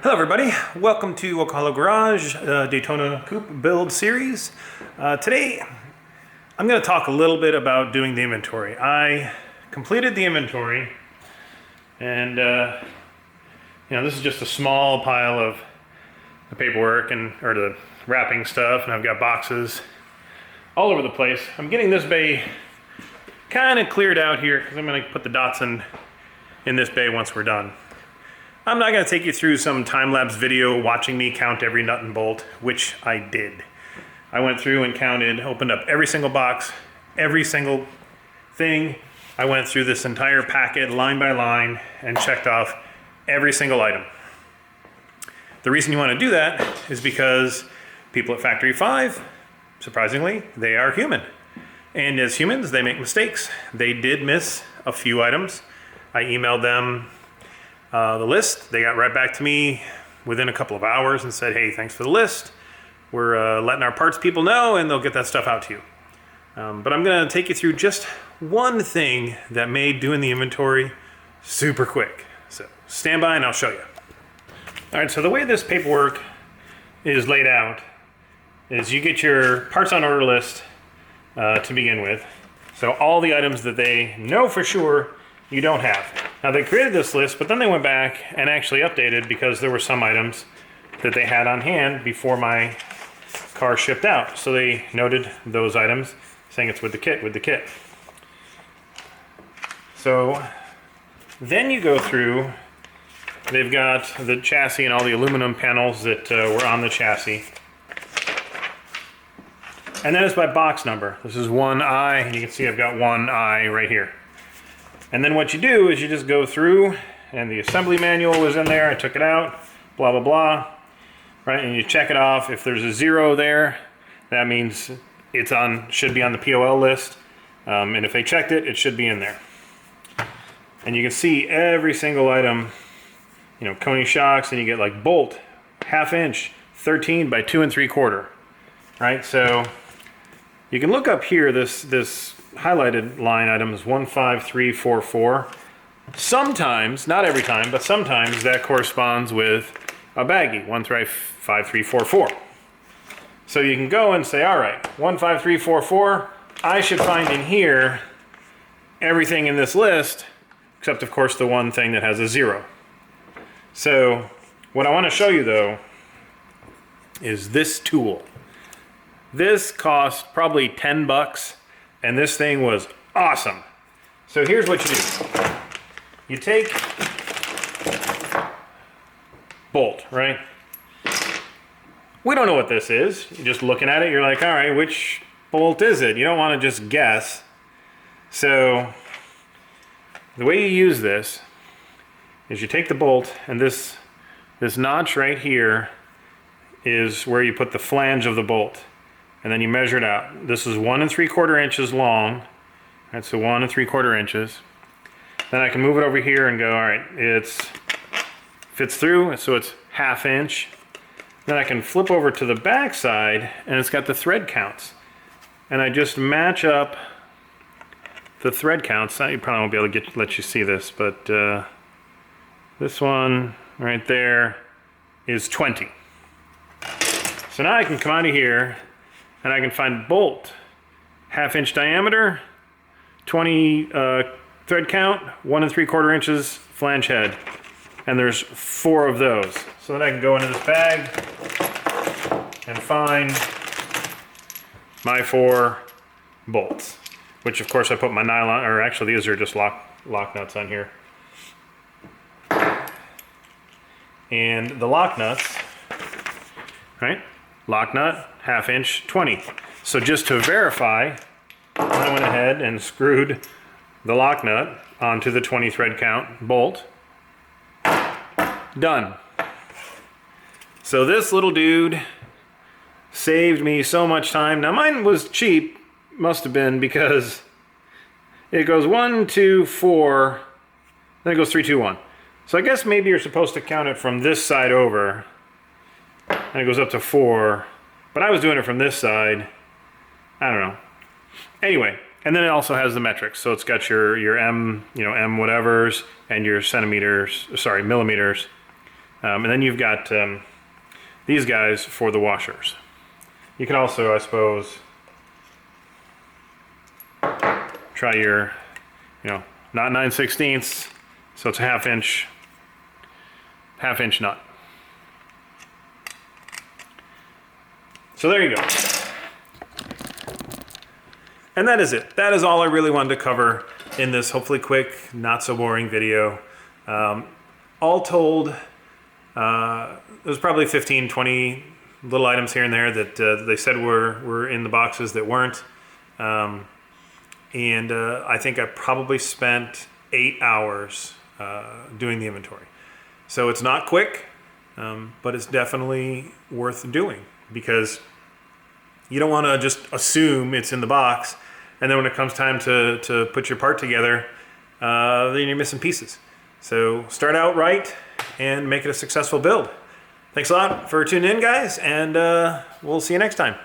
Hello everybody, welcome to Wakala Garage Daytona Coupe build series. Today I'm going to talk a little bit about doing the inventory. I completed the inventory and this is just a small pile of the paperwork or the wrapping stuff, and I've got boxes all over the place. I'm getting this bay kind of cleared out here because I'm going to put the dots in this bay once we're done. I'm not going to take you through some time-lapse video watching me count every nut and bolt, which I did. I went through and counted, opened up every single box, every single thing. I went through this entire packet line by line and checked off every single item. The reason you want to do that is because people at Factory 5, surprisingly, they are human. And as humans, they make mistakes. They did miss a few items. I emailed them the list. They got right back to me within a couple of hours and said, hey, thanks for the list. We're letting our parts people know and they'll get that stuff out to you. But I'm going to take you through just one thing that made doing the inventory super quick. So stand by and I'll show you. All right, so the way this paperwork is laid out is you get your parts on order list to begin with. So all the items that they know for sure you don't have. Now they created this list, but then they went back and actually updated because there were some items that they had on hand before my car shipped out. So they noted those items, saying it's with the kit. So then you go through, they've got the chassis and all the aluminum panels that were on the chassis. And then it's by box number. This is 1I, and you can see I've got 1I right here. And then what you do is you just go through, and the assembly manual was in there, I took it out, blah, blah, blah, right? And you check it off. If there's a 0 there, that means it's should be on the POL list. And if they checked it, it should be in there. And you can see every single item, Coney shocks, and you get like bolt, 1/2 inch, 13 by 2 3/4, right? So you can look up here, this highlighted line item is 15344. Sometimes, not every time, but sometimes that corresponds with a baggie, 15344. So you can go and say, all right, 15344, I should find in here everything in this list, except of course the one thing that has a 0. So what I want to show you though is this tool. This cost probably 10 bucks. And this thing was awesome. So here's what you do. You take bolt, right? We don't know what this is. You're just looking at it, you're like, all right, which bolt is it? You don't want to just guess. So the way you use this is you take the bolt, and this notch right here is where you put the flange of the bolt. And then you measure it out. This is 1 3/4 inches long. That's so 1 3/4 inches. Then I can move it over here and go, all right, fits through, so it's 1/2 inch. Then I can flip over to the back side, and it's got the thread counts. And I just match up the thread counts. You probably won't be able to let you see this, but this one right there is 20. So now I can come out of here, and I can find bolt, 1/2 inch diameter, 20 thread count, 1 3/4 inches flange head. And there's 4 of those. So then I can go into this bag and find my 4 bolts, which of course I put my nylon, or actually these are just lock nuts on here. And the lock nuts, right? Lock nut, 1/2 inch, 20. So just to verify, I went ahead and screwed the lock nut onto the 20 thread count bolt. Done. So this little dude saved me so much time. Now mine was cheap, must have been, because it goes 1 2 4, then it goes 3 2 1. So I guess maybe you're supposed to count it from this side over, and it goes up to 4, but I was doing it from this side. I don't know. Anyway, and then it also has the metrics. So it's got your M, M whatevers, and your millimeters. And then you've got these guys for the washers. You can also, I suppose, try your, not 9/16, so it's a half inch nut. So there you go. And that is it. That is all I really wanted to cover in this hopefully quick, not so boring video. All told, there's probably 15, 20 little items here and there that they said were in the boxes that weren't. And I think I probably spent 8 hours doing the inventory. So it's not quick, but it's definitely worth doing, because you don't want to just assume it's in the box, and then when it comes time to put your part together, then you're missing pieces. So start out right and make it a successful build. Thanks a lot for tuning in, guys, and we'll see you next time.